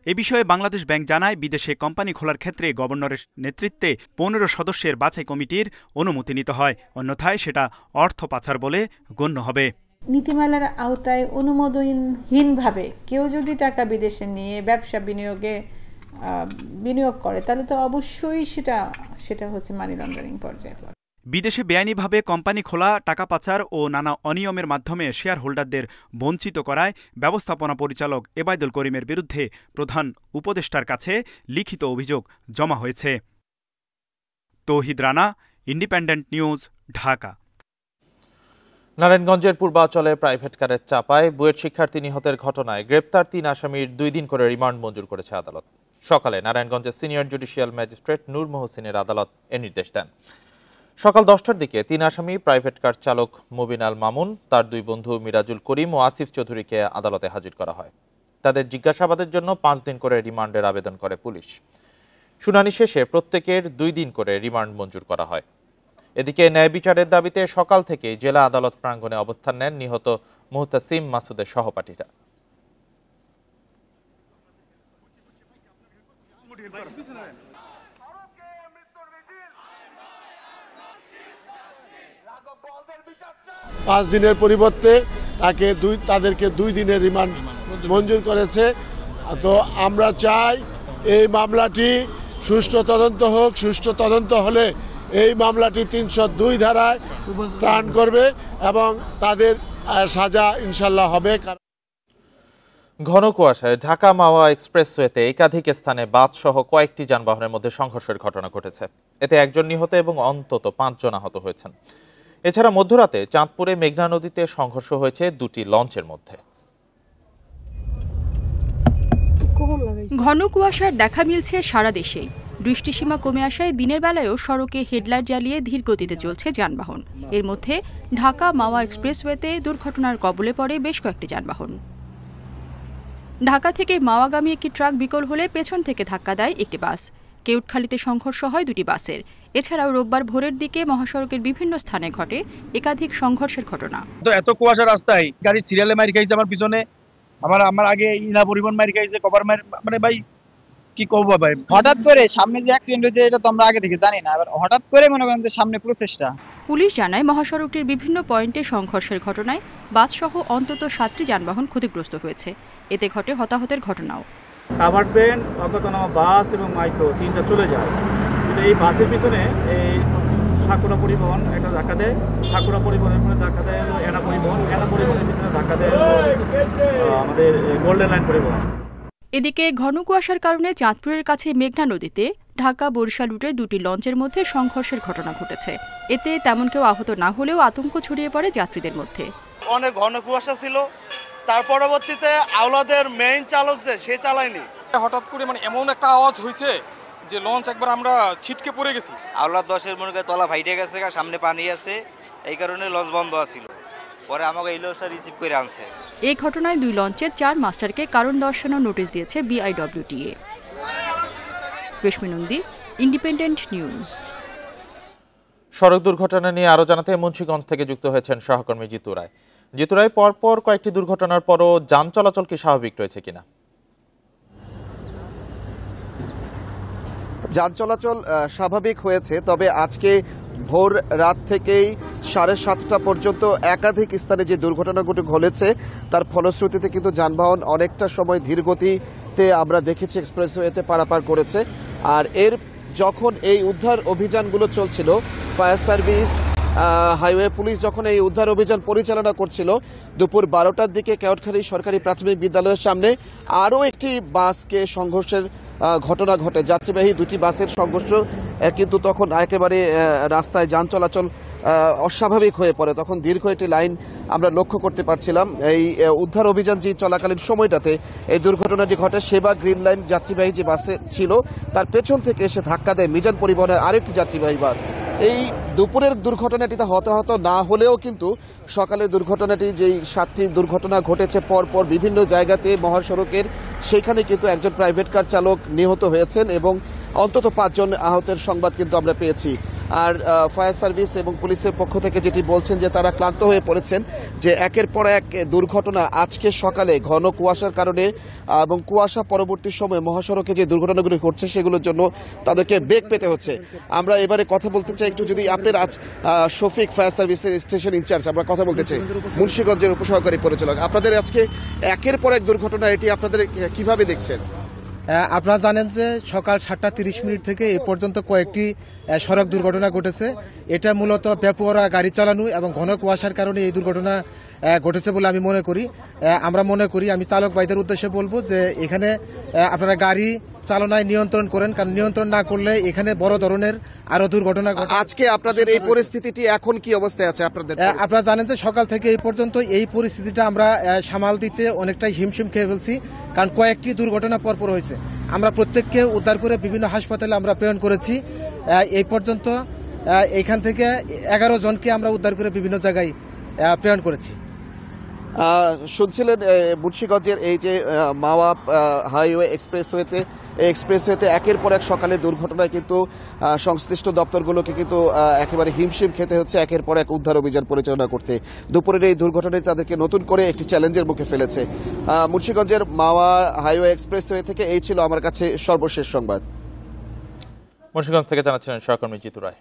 এ বিষয়ে বাংলাদেশ ব্যাংক জানায়, বিদেশে কোম্পানি খোলার ক্ষেত্রে গভর্নরের নেতৃত্বে 15 সদস্যের বাছাই কমিটির অনুমতি নিতে হয়, অন্যথায় সেটা অর্থ পাচার বলে গণ্য হবে। নীতিমালার আওতায় অনুমোদনহীনভাবে কেউ যদি টাকা বিদেশে নিয়ে ব্যবসা বিনিয়োগ করে তাহলে তো অবশ্যই সেটা হচ্ছে মানি লন্ডারিং পর্যায়ে। বিদেশে বেআইনিভাবে কোম্পানি খোলা, টাকা পাচার ও নানা অনিয়মের মাধ্যমে শেয়ার হোল্ডারদের বঞ্চিত করায় ব্যবস্থাপনা পরিচালক এবায়দুল করিমের বিরুদ্ধে প্রধান উপদেষ্টার কাছে লিখিত অভিযোগ জমা হয়েছে। তৌহিদ রানা, ইন্ডিপেন্ডেন্ট নিউজ, ঢাকা। নারায়ণগঞ্জের পূর্বাঞ্চলে প্রাইভেট কারের চাপায় বুয়েট শিক্ষার্থী নিহতের ঘটনায় গ্রেপ্তার ৩ আসামির 2 দিন করে রিমান্ড মঞ্জুর করেছে আদালত। সকালে নারায়ণগঞ্জের সিনিয়র জুডিশিয়াল ম্যাজিস্ট্রেট নূর মোহসিনের আদালত এ নির্দেশ দেন। সকাল 10টার দিকে 3 আসামি প্রাইভেট কার চালক মুবিন আল মামুন, তার 2 বন্ধু মিরাজুল করিম ও আসিফ চৌধুরীকে আদালতে হাজির করা হয়। তাদের জিজ্ঞাসাবাদের জন্য 5 দিন করে রিমান্ডের আবেদন করে পুলিশ। শুনানি শেষে প্রত্যেকের 2 দিন করে রিমান্ড মঞ্জুর করা হয়। এদিকে ন্যায় বিচারের দাবিতে সকাল থেকেই জেলা আদালত প্রাঙ্গণে অবস্থান নেন নিহত মুহতাসিম মাসুদের সহপাঠীরা। পাঁচ দিনের পরিবর্তে তাদেরকে 2 দিনের রিমান্ড মঞ্জুর করেছে। তো আমরা চাই এই মামলাটি সুষ্ঠু তদন্ত হোক। সুষ্ঠু তদন্ত হলে এই মামলাটি 302 ধারায় ত্রাণ করবে এবং তাদের সাজা ইনশাল্লাহ হবে। ঘন কুয়াশায় ঢাকা মাওয়া এক্সপ্রেসওয়েতে একাধিক স্থানে বাস সহ কয়েকটি যানবাহনের মধ্যে সংঘর্ষের ঘটনা ঘটেছে। এতে 1 জন নিহত এবং অন্তত 5 জন আহত হয়েছেন। এছাড়া মধ্যরাতে চাঁদপুরে মেঘনা নদীতে সংঘর্ষ হয়েছে 2টি লঞ্চের মধ্যে। ঘন কুয়াশার দেখা মিলছে সারা দেশেই। বৃষ্টিসীমা কমে আসায় দিনের বেলায়ও সড়কে হেডলাইট জ্বালিয়ে ধীর গতিতে চলছে যানবাহন। এর মধ্যে ঢাকা মাওয়া এক্সপ্রেসওয়েতে দুর্ঘটনার কবলে পড়ে বেশ কয়েকটি যানবাহন। ঢাকা থেকে মাওয়াগামী একটি ট্রাক বিকল হলে পেছন থেকে ধাক্কা দেয় একটি বাস। কেউটখালীতে সংঘর্ষ হয় 2টি বাসের। এছাড়াও রোববার ভোরের দিকে মহাসড়কের বিভিন্ন স্থানে ঘটে একাধিক সংঘর্ষের ঘটনা। তো এত কুয়াশা রাস্তায় গাড়ি সিরিয়ালে মারি খাইছে আমার পিছনে, আমার আগে ইনা পরিবহন মারি খাইছে, কভার মানে ভাই কি করবো ভাই। হঠাৎ করে সামনে যে অ্যাক্সিডেন্ট হয়েছে এটা তো আমরা আগে থেকে জানি না, এবার হঠাৎ করে মনে করেন যে সামনে প্রচেষ্টা। পুলিশ জানায় মহাসড়কটির বিভিন্ন পয়েন্টে সংঘর্ষের ঘটনায় বাস সহ অন্তত 7টি যানবাহন ক্ষতিগ্রস্ত হয়েছে। এতে ঘটে হতাহতের ঘটনাও। কাভার্ড ভ্যান, অজ্ঞাতনামা বাস এবং মাইক্রো 3টা চলে যায়। কিন্তু এই বাসের পিছনে এই সাকুরা পরিবহন একটা ধাক্কা দেয়, সাকুরা পরিবহনের পরে ধাক্কা দেয় এনা পরিবহনের পিছনে ধাক্কা দেয় আমাদের গোল্ডেন লাইন পরিবহন। এদিকে ঘন কুয়াশার কারণে চাঁদপুরের কাছে মেঘনা নদীতে ঢাকা বরিশাল রুটের 2টি লঞ্চের মধ্যে সংঘর্ষের ঘটনা ঘটেছে। এতে তেমন কেউ আহত না হলেও আতঙ্ক ছড়িয়ে পড়ে যাত্রীদের মধ্যে। অনেক ঘন কুয়াশা ছিল, তার পরবর্তীতে আওলাদের মেইন চালক যে সে চালায়নি। হঠাৎ করে এমন একটা আওয়াজ হয়েছে যে লঞ্চ একবার আমরা ছিটকে পড়ে গেছি। আওলাদ 10-এর মনে করে তলা ফাইটে গেছে, সামনে পানি আছে, এই কারণে লঞ্চ বন্ধ আছিল। পরে আমাকে এই লঞ্চটা রিসিভ করে আনছে। এই ঘটনায় 2 লঞ্চের 4 মাস্টারকে কারণ দর্শানোর নোটিশ দিয়েছে BIWTA। রেশমি নন্দী, ইন্ডিপেন্ডেন্ট নিউজ। সড়ক দুর্ঘটনা নিয়ে আরো জানাতে মুন্সিগঞ্জ থেকে যুক্ত হয়েছেন সহকর্মী জিতু রায়। জিতু রায়, পরপর কয়েকটি দুর্ঘটনার পরও যান চলাচল কি স্বাভাবিক রয়েছে কিনা? যান চলাচল স্বাভাবিক হয়েছে, তবে আজকে ভোর রাত থেকেই 7:30টা পর্যন্ত একাধিক স্থানে যে দুর্ঘটনাগুলো ঘটেছে তার ফলশ্রুতিতে কিন্তু যানবাহন অনেকটা সময় ধীর গতিতে আমরা দেখেছি এক্সপ্রেসওয়েতে পারাপার করেছে। আর এর যখন এই উদ্ধার অভিযানগুলো চলছিল, ফায়ার সার্ভিস, হাইওয়ে পুলিশ যখন এই উদ্ধার অভিযান পরিচালনা করছিল, দুপুর 12টার দিকে কেওটখালী সরকারি প্রাথমিক বিদ্যালয়ের সামনে আরও একটি বাসকে সংঘর্ষের ঘটনা ঘটে। যাত্রীবাহী 2টি বাসের সংঘর্ষ, কিন্তু তখন একেবারে রাস্তায় যান চলাচল অস্বাভাবিক হয়ে পড়ে। তখন দীর্ঘ একটি লাইন আমরা লক্ষ্য করতে পারছিলাম। এই উদ্ধার অভিযান যে চলাকালীন সময়টাতে এই দুর্ঘটনাটি ঘটে। সেবা গ্রিন লাইন যাত্রীবাহী যে বাসে ছিল তার পেছন থেকে এসে ধাক্কা দেয় মিজান পরিবহনের আরেকটি যাত্রীবাহী বাস। এই দুপুরের দুর্ঘটনাটিতে হতাহত না হলেও কিন্তু সকালের দুর্ঘটনাটি যেই 7টি দুর্ঘটনা ঘটেছে পরপর বিভিন্ন জায়গাতে মহাসড়কের, সেখানে কিন্তু একজন প্রাইভেট কার চালক নিহত হয়েছেন এবং অন্তত 5 জন আহতের সংবাদ কিন্তু আমরা পেয়েছি। আর ফায়ার সার্ভিস এবং পুলিশের পক্ষ থেকে যেটি বলছেন যে তারা ক্লান্ত হয়ে পড়েছেন, যে একের পর এক দুর্ঘটনা আজকে সকালে ঘন কুয়াশার কারণে এবং কুয়াশা পরবর্তী সময়ে মহাসড়কে যে দুর্ঘটনাগুলি ঘটছে সেগুলোর জন্য তাদেরকে বেগ পেতে হচ্ছে। আমরা এবারে কথা বলতে চাই একটু, যদি আপনার আজ শফিক ফায়ার সার্ভিসের স্টেশন ইনচার্জ, আমরা কথা বলতে চাই মুন্সিগঞ্জের উপসহকারী পরিচালক, আপনাদের আজকে একের পর এক দুর্ঘটনা, এটি আপনাদের কিভাবে দেখছেন? আপনারা জানেন যে সকাল 7:30 থেকে এ পর্যন্ত কয়েকটি সড়ক দুর্ঘটনা ঘটেছে। এটা মূলত বেপরোয়া গাড়ি চালানো এবং ঘন কুয়াশার কারণে এই দুর্ঘটনা ঘটেছে বলে আমি মনে করি। আমরা মনে করি, আমি চালক ভাইদের উদ্দেশ্যে বলবো যে এখানে আপনারা গাড়ি চালনায় নিয়ন্ত্রণ করেন, কারণ নিয়ন্ত্রণ না করলে এখানে বড় ধরনের আরো দুর্ঘটনা ঘটে। আজকে আপনাদের এই পরিস্থিতিটি এখন কি অবস্থায় আছে আপনাদের? আপনারা জানেন যে সকাল থেকে এই পর্যন্ত এই পরিস্থিতিটা আমরা সামাল দিতে অনেকটাই হিমশিম খেয়ে ফেলছি, কারণ কয়েকটি দুর্ঘটনা পরপর হয়েছে। আমরা প্রত্যেককে উদ্ধার করে বিভিন্ন হাসপাতালে আমরা প্রেরণ করেছি। এই পর্যন্ত এখান থেকে 11 জনকে আমরা উদ্ধার করে বিভিন্ন জায়গায় প্রেরণ করেছি। শুনছিলেন মুন্সিগঞ্জের এই যে মাওয়া হাইওয়ে এক্সপ্রেসওয়েতে একের পর এক সকালে দুর্ঘটনায় কিন্তু সংশ্লিষ্ট দপ্তরগুলোকে কিন্তু একেবারে হিমশিম খেতে হচ্ছে একের পর এক উদ্ধার অভিযান পরিচালনা করতে। দুপুরের এই দুর্ঘটনায় তাদেরকে নতুন করে একটি চ্যালেঞ্জের মুখে ফেলেছে। মুন্সিগঞ্জের মাওয়া হাইওয়ে এক্সপ্রেসওয়ে থেকে এই ছিল আমার কাছে সর্বশেষ সংবাদ। মুন্সিগঞ্জ থেকে জানাচ্ছিলেন সহকর্মী জিতু রায়।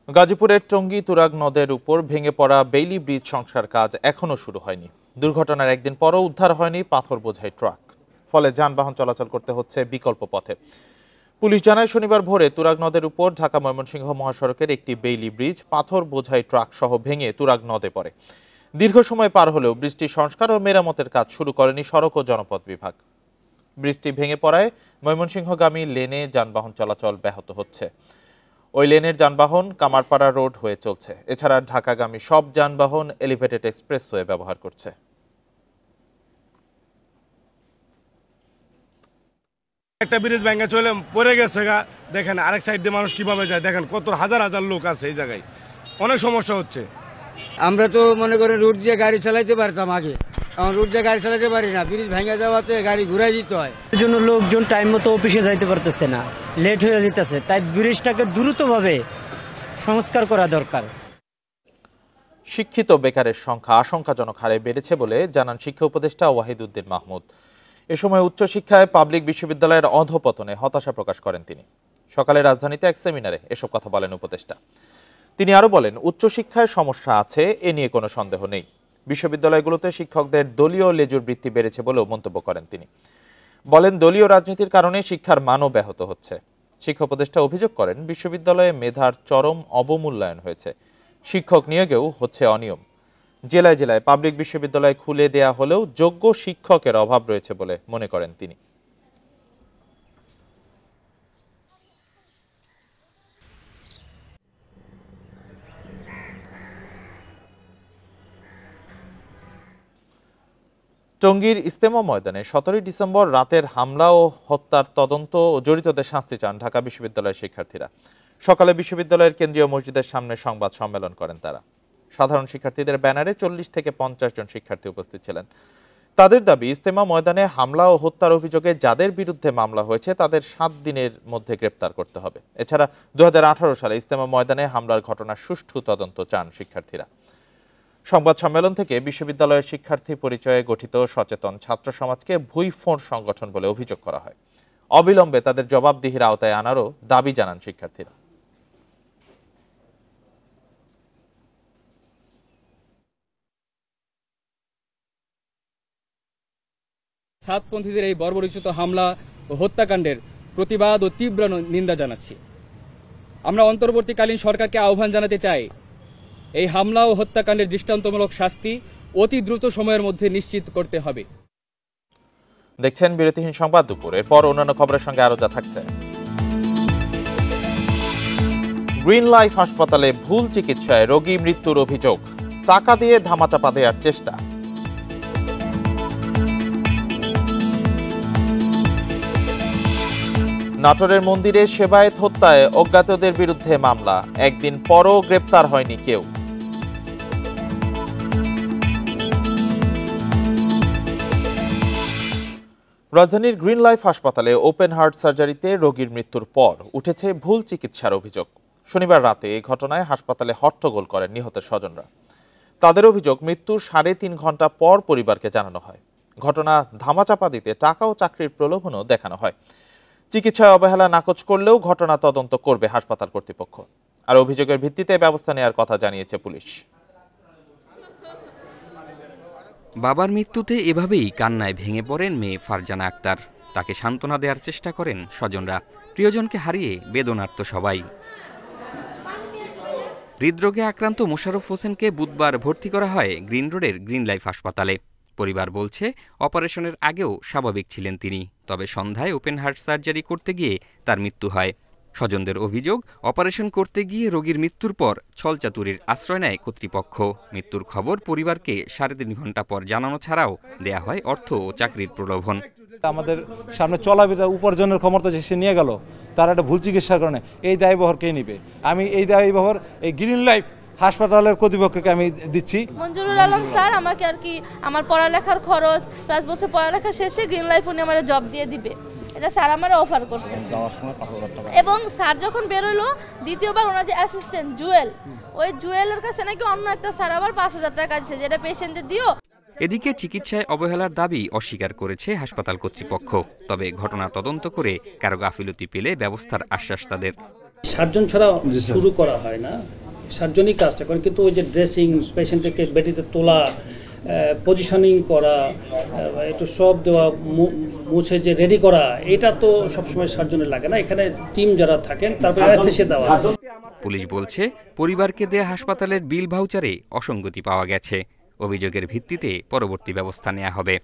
গাজীপুরের টঙ্গী তুরাগ নদের উপর ভেঙে পড়া বেইলি ব্রিজ সংস্কার কাজ এখনো শুরু হয়নি। দুর্ঘটনার একদিন পরও উদ্ধার হয়নি পাথর বোঝাই ট্রাক, ফলে যানবাহন চলাচল করতে হচ্ছে বিকল্প পথে। পুলিশ জানায়, শনিবার ভোরে তুরাগ নদের উপর ঢাকা ময়মনসিংহ মহাসড়কের একটি বেইলি ব্রিজ পাথর বোঝাই ট্রাক সহ ভেঙে তুরাগ নদে পড়ে। দীর্ঘ সময় পার হলেও ব্রিজটি সংস্কার ও মেরামতের কাজ শুরু করেনি সড়ক ও জনপথ বিভাগ। ব্রিজটি ভেঙে পড়ায় ময়মনসিংহগামী লেনে যানবাহন চলাচল ব্যাহত হচ্ছে। ওই লেনের যানবাহন কামারপাড়া রোড হয়ে চলছে। এছাড়া ঢাকাগামী সব যানবাহন এলিভেটেড এক্সপ্রেসওয়ে ব্যবহার করছে। একটা ব্রিজ ভেঙে চলে পড়ে গেছে, দেখেন আরেক সাইড দিয়ে মানুষ কিভাবে যায়, দেখেন কত হাজার হাজার লোক আছে এই জায়গায়, অনেক সমস্যা হচ্ছে। আমরা তো মনে করেন রুট দিয়ে গাড়ি চালাইতে পারতাম আগে, এখন রুট দিয়ে গাড়ি চালাতে পারি না। ব্রিজ ভেঙে যাওয়াতে গাড়ি ঘুরাই দিতে হয়। এর জন্য লোকজন টাইম মতো অফিসে যাইতে পারতেছে না, লেট হয়ে যেতেছে। তাই ব্রিজটাকে দ্রুতভাবে সংস্কার করা দরকার। শিক্ষিত বেকারের সংখ্যা আশঙ্কাজনক হারে বেড়েছে বলে জানান শিক্ষা উপদেষ্টা ওয়াহিদুদ্দিন মাহমুদ। এ সময় উচ্চশিক্ষায় পাবলিক বিশ্ববিদ্যালয়ের অধঃপতনে হতাশা প্রকাশ করেন তিনি। সকালে রাজধানীতে এক সেমিনারে এসব কথা বলেন উপদেষ্টা। তিনি আরো বলেন, উচ্চশিক্ষায় সমস্যা আছে, এ নিয়ে কোনো সন্দেহ নেই। বিশ্ববিদ্যালয়গুলোতে শিক্ষকদের দলীয় লেজুর বৃত্তি বেড়েছে বলেও মন্তব্য করেন তিনি। বলেন, দলীয় রাজনীতির কারণে শিক্ষার মানও ব্যাহত হচ্ছে। শিক্ষা উপদেষ্টা অভিযোগ করেন, বিশ্ববিদ্যালয়ে মেধার চরম অবমূল্যায়ন হয়েছে, শিক্ষক নিয়োগেও হচ্ছে অনিয়ম। জেলায় জেলায় পাবলিক বিশ্ববিদ্যালয় খুলে দেয়া হলেও যোগ্য শিক্ষকের অভাব রয়েছে বলে মনে করেন তিনি। টঙ্গীর ইজতেমা ময়দানে 17 ডিসেম্বর রাতের হামলা ও হত্যার তদন্ত ও জড়িতদের শাস্তি চান ঢাকা বিশ্ববিদ্যালয়ের শিক্ষার্থীরা। সকালে বিশ্ববিদ্যালয়ের কেন্দ্রীয় মসজিদের সামনে সংবাদ সম্মেলন করেন তারা। সাধারণ শিক্ষার্থীদের ব্যানারে 40 থেকে 50 জন শিক্ষার্থী উপস্থিত ছিলেন। তাদের দাবি, ইজতেমা ময়দানে হামলা ও হত্যার অভিযোগে যাদের বিরুদ্ধে মামলা হয়েছে তাদের 7 দিনের মধ্যে গ্রেপ্তার করতে হবে। এছাড়া 2018 সালে ইজতেমা ময়দানে হামলার ঘটনার সুষ্ঠু তদন্ত চান শিক্ষার্থীরা। সংবাদ সম্মেলন থেকে বিশ্ববিদ্যালয়ের শিক্ষার্থী পরিচয়ে গঠিত সচেতন ছাত্র সমাজকে ভুইফোঁড় সংগঠন বলে অভিযোগ করা হয়। অবিলম্বে তাদের জবাবদিহির আওতায় আনারও দাবি জানান শিক্ষার্থীরা। সাতপন্থীদের এই বর্বরোচিত হামলা ও হত্যাকাণ্ডের প্রতিবাদ ও তীব্র নিন্দা জানাচ্ছি। আমরা অন্তর্বর্তীকালীন সরকারকে আহ্বান জানাতে চাই, এই হামলা ও হত্যাকাণ্ডের দৃষ্টান্তমূলক শাস্তি অতি দ্রুত সময়ের মধ্যে নিশ্চিত করতে হবে। দেখছেন বিরতিহীন সংবাদ দুপুর। এরপর অন্যান্য খবরের সঙ্গে আরো যা থাকছে। গ্রিন লাইফ হাসপাতালে ভুল চিকিৎসায় রোগী মৃত্যুর অভিযোগ, টাকা দিয়ে ধামাচাপা দেওয়ার চেষ্টা। নাটোরের মন্দিরে সেবায়েত হত্যায় অজ্ঞাতদের বিরুদ্ধে মামলা, একদিন পরও গ্রেপ্তার হয়নি কেউ। রাজধানীর গ্রিন লাইফ হাসপাতালে ওপেন হার্ট সার্জারিতে রোগীর মৃত্যুর পর উঠেছে ভুল চিকিৎসার অভিযোগ। শনিবার রাতে এই ঘটনায় হাসপাতালে হট্টগোল করেন নিহতের স্বজনরা। তাদের অভিযোগ, মৃত্যুর 3.5 ঘন্টা পর পরিবারকে জানানো হয়। ঘটনা ধামাচাপা দিতে টাকা ও চাকরির প্রলোভনও দেখানো হয়। চিকিৎসায় অবহেলা নাকচ করলেও ঘটনা তদন্ত করবে হাসপাতাল কর্তৃপক্ষ। আর অভিযোগের ভিত্তিতে ব্যবস্থা নেওয়ার কথা জানিয়েছে পুলিশ। বাবার মৃত্যুতে এভাবেই কান্নায় ভেঙে পড়েন মেয়ে ফারজানা আক্তার। তাকে সান্ত্বনা দেওয়ার চেষ্টা করেন স্বজনরা। প্রিয়জনকে হারিয়ে বেদনার্ত সবাই। হৃদরোগে আক্রান্ত মোশাররফ হোসেনকে বুধবার ভর্তি করা হয় গ্রিন রোডের গ্রিন লাইফ হাসপাতালে। পরিবার বলছে, অপারেশনের আগেও স্বাভাবিক ছিলেন তিনি, তবে সন্ধ্যায় ওপেন হার্ট সার্জারি করতে গিয়ে তার মৃত্যু হয়। স্বজনদের অভিযোগ, অপারেশন করতে গিয়ে রোগীর মৃত্যুর পর ছলচাতুরির আশ্রয় নেয় কর্তৃপক্ষ। মৃত্যুর খবর পরিবারকে 3.5 ঘন্টা পর জানানো ছাড়াও দেয়া হয় অর্থ ও চাকরির প্রলোভন। আমাদের সামনে চলাফেরা উপার্জনের ক্ষমতা যে সে নিয়ে গেল, তার একটা ভুল চিকিৎসার কারণে এই দায়বহর কে নিবে? আমি এই দায়বহর এই গ্রিন লাইফ হাসপাতালের কর্তৃপক্ষকে আমি দিচ্ছি। মঞ্জুরুল আলম স্যার আমাকে আর কি আমার পড়ালেখার খরচ, 5 বছর পড়ালেখা শেষে গ্রিন লাইফ উনি আমার জব দিয়ে দিবে, এটা স্যার আমার অফার করছেন যাওয়ার সময় 5,000 টাকা। এবং স্যার যখন বেরোলো দ্বিতীয়বার ওনার যে অ্যাসিস্ট্যান্ট জুয়েল, ওই জুয়েলের কাছে নাকি অন্য একটা স্যার আবার 5,000 টাকা দিচ্ছে, যেটা পেশেন্টদের দিও। এদিকে চিকিৎসায় অবহেলার দাবি অস্বীকার করেছে হাসপাতাল কর্তৃপক্ষ। তবে ঘটনা তদন্ত করে কারো গাফিলতি পেলে ব্যবস্থার আশ্বাস তাদের। 7 জন ছাড়া শুরু করা হয় না, 7 জনই কাজটা করেন, কিন্তু ওই যে ড্রেসিং, পেশেন্টকে বেডিতে তোলা, পজিশনিং করা, একটু সব দেওয়া, মুছে যে রেডি করা, এটা তো সবসময় 7 জনের লাগে না। এখানে টিম যারা থাকেন তারপরে অ্যানেস্থেসিয়া দেওয়া। পুলিশ বলছে, পরিবারকে দেয়া হাসপাতালের বিল ভাউচারে অসঙ্গতি পাওয়া গেছে। অভিযোগের ভিত্তিতে পরবর্তী ব্যবস্থা নেওয়া হবে।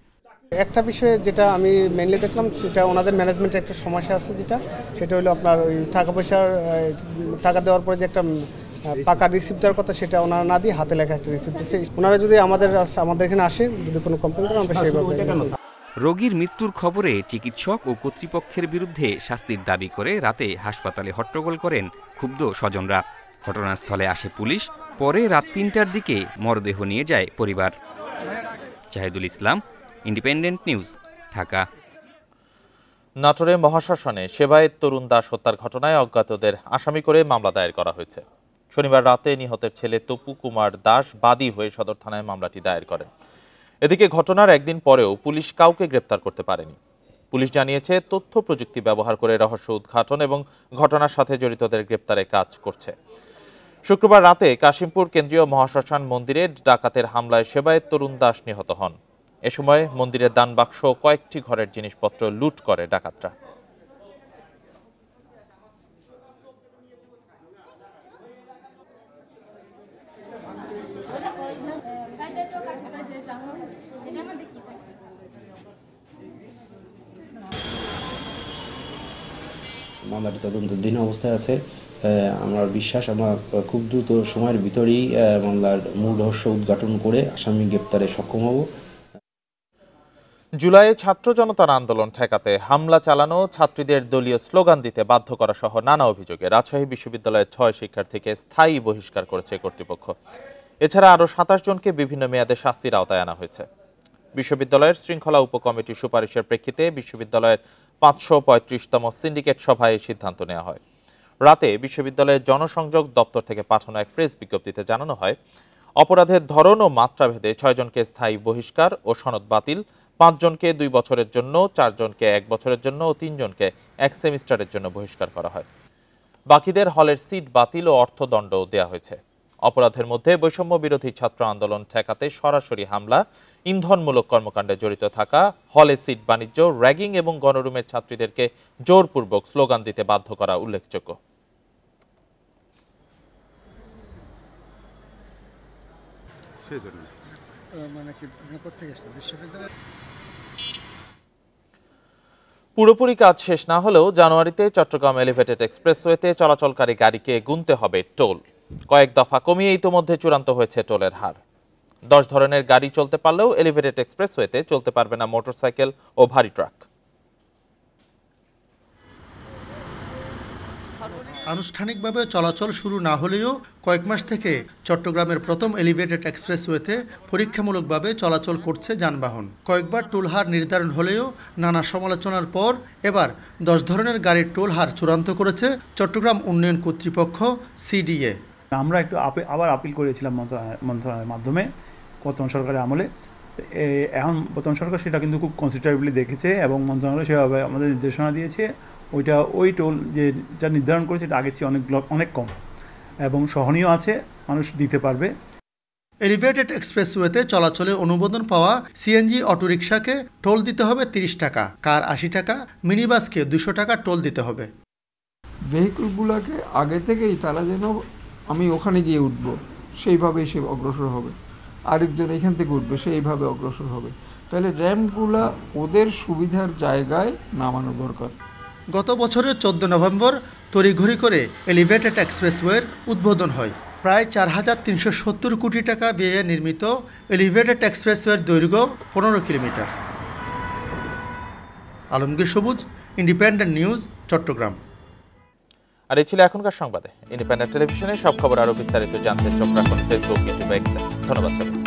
একটা বিষয়ে যেটা আমি মেনলি দেখলাম, সেটা ওনাদের ম্যানেজমেন্টের একটা সমস্যা আছে, সেটা হলো আপনার ওই টাকা দেওয়ার পরে যে একটা পাকা রিসিপ্ট দেওয়ার কথা, সেটা ওনারা না দিয়ে হাতে লেখা একটা রিসিপ্ট দিচ্ছে। ওনারা যদি আমাদের এখানে আসে, যদি কোনো কমপ্লেন করে, আমরা সেইভাবে। রোগীর মৃত্যুর খবরে চিকিৎসক ও কর্তৃপক্ষের বিরুদ্ধে শাস্তির দাবি করে রাতে হাসপাতালে হট্টগোল করেন ক্ষুব্ধ স্বজনরা। ঘটনাস্থলে আসে পুলিশ, পরে রাত 3টার দিকে মরদেহ নিয়ে যায় পরিবার। জাহিদুল ইসলাম, ইন্ডিপেন্ডেন্ট নিউজ, ঢাকা। নাটোরে মহাশ্মশানে সেবায়েত তরুণ দাস হত্যার ঘটনায় অজ্ঞাতদের আসামি করে মামলা দায়ের করা হয়েছে। শনিবার রাতে নিহতের ছেলে তপু কুমার দাস বাদী হয়ে সদর থানায় মামলাটি দায়ের করেন। এদিকে ঘটনার একদিন পরেও পুলিশ কাউকে গ্রেপ্তার করতে পারেনি। পুলিশ জানিয়েছে, তথ্য প্রযুক্তি ব্যবহার করে রহস্য উদ্ঘাটন এবং ঘটনার সাথে জড়িতদের গ্রেপ্তারে কাজ করছে। শুক্রবার রাতে কাশিমপুর কেন্দ্রীয় মহাশ্মশান মন্দিরে ডাকাতের হামলায় সেবায়েত তরুণ দাস নিহত হন। এ সময় মন্দিরের দান বাক্স কয়েকটি ঘরের জিনিসপত্র লুট করে ডাকাতরা। মামলাটি তদন্তাধীন অবস্থায় আছে। আমার বিশ্বাস, আমরা খুব দ্রুত সময়ের ভিতরেই মামলার মূল রহস্য উদ্ঘাটন করে আসামি গ্রেপ্তারে সক্ষম হব। জুলাইয়ে ছাত্র জনতার আন্দোলন ঠেকাতে হামলা চালানো, ছাত্রীদের দলীয় স্লোগান দিতে বাধ্য করা সহ নানা অভিযোগে রাজশাহী বিশ্ববিদ্যালয়ের 6 শিক্ষার্থীকে স্থায়ী বহিষ্কার করেছে কর্তৃপক্ষ। এছাড়া আরও 27 জনকে বিভিন্ন মেয়াদে শাস্তির আওতায় আনা হয়েছে। বিশ্ববিদ্যালয়ের শৃঙ্খলা উপকমিটির সুপারিশের প্রেক্ষিতে বিশ্ববিদ্যালয়ের 535তম সিন্ডিকেট সভায় এই সিদ্ধান্ত নেওয়া হয়। রাতে বিশ্ববিদ্যালয়ের জনসংযোগ দপ্তর থেকে পাঠানো এক প্রেস বিজ্ঞপ্তিতে জানানো হয়, অপরাধের ধরন ও মাত্রাভেদে 6 জনকে স্থায়ী বহিষ্কার ও সনদ বাতিল, 5 জনকে 2 বছরের জন্য, 4 জনকে 1 বছরের জন্য ও 3 জনকে 1 সেমিস্টারের জন্য বহিষ্কার করা হয়। বাকিদের হলের সিট বাতিল ও অর্থদণ্ডও দেওয়া হয়েছে। অপরাধের মধ্যে বৈষম্য বিরোধী ছাত্র আন্দোলন ঠেকাতে সরাসরি হামলা, ইন্ধনমূলক কর্মকাণ্ডে জড়িত থাকা, হলে সিট বাণিজ্য, র্যাগিং এবং গণরুমের ছাত্রীদেরকে জোরপূর্বক স্লোগান দিতে বাধ্য করা উল্লেখযোগ্য। পুরোপুরি কাজ শেষ না হলেও জানুয়ারিতে চট্টগ্রাম এলিভেটেড এক্সপ্রেসওয়েতে চলাচলকারী গাড়িকে গুনতে হবে টোল। কয়েক দফা কমিয়ে ইতোমধ্যে চূড়ান্ত হয়েছে টোলের হার। 10 ধরনের গাড়ি চলতে পারলেও এলিভেটেড এক্সপ্রেসওয়েতে চলতে পারবে না মোটরসাইকেল ও ভারী ট্রাক। আনুষ্ঠানিকভাবে চলাচল শুরু না হলেও কয়েক মাস থেকে চট্টগ্রামের প্রথম এলিভেটেড এক্সপ্রেসওয়েতে পরীক্ষামূলকভাবে চলাচল করছে যানবাহন। কয়েকবার টোল হার নির্ধারণ হলেও নানা সমালোচনার পর এবার 10 ধরনের গাড়ির টোল হার চূড়ান্ত করেছে চট্টগ্রাম উন্নয়ন কর্তৃপক্ষ সিডিএ। আমরা একটু আবার আপিল করেছিলাম মন্ত্রণালয়ের মাধ্যমে বর্তমান সরকারের আমলে। এখন বর্তমান সরকার সেটা কিন্তু খুব কনসিডারেবলি দেখেছে এবং মন্ত্রণালয় সেভাবে আমাদের নির্দেশনা দিয়েছে। ওই টোল যেটা নির্ধারণ করেছে এটা আগের চেয়ে অনেক কম এবং সহনীয় আছে, মানুষ দিতে পারবে। এলিভেটেড এক্সপ্রেসওয়েতে চলাচলে অনুমোদন পাওয়া সিএনজি অটোরিকশাকে টোল দিতে হবে 30 টাকা, কার 80 টাকা, মিনিবাসকে 200 টাকা টোল দিতে হবে। ভেহিকলগুলোকে আগে থেকেই তারা যেন আমি ওখানে গিয়ে উঠব সেইভাবেই সে অগ্রসর হবে, আরেকজন এখান থেকে উঠবে সেইভাবে অগ্রসর হবে। তাহলে র্যাম্পগুলা ওদের সুবিধার জায়গায় নামানো দরকার। গত বছরের 14 নভেম্বর তড়িঘড়ি করে এলিভেটেড এক্সপ্রেসওয়ের উদ্বোধন হয়। প্রায় 4,370 কোটি টাকা ব্যয়ে নির্মিত এলিভেটেড এক্সপ্রেসওয়ের দৈর্ঘ্য 15 কিলোমিটার। আলমগীর সবুজ, ইন্ডিপেন্ডেন্ট নিউজ, চট্টগ্রাম। আর এই ছিল এখনকার সংবাদে। ইন্ডিপেন্ডেন্ট টেলিভিশনে সব খবর আরো বিস্তারিত জানতে চোখ রাখুন ফেসবুক, ইউটিউব, এক্সে। ধন্যবাদ সবাই।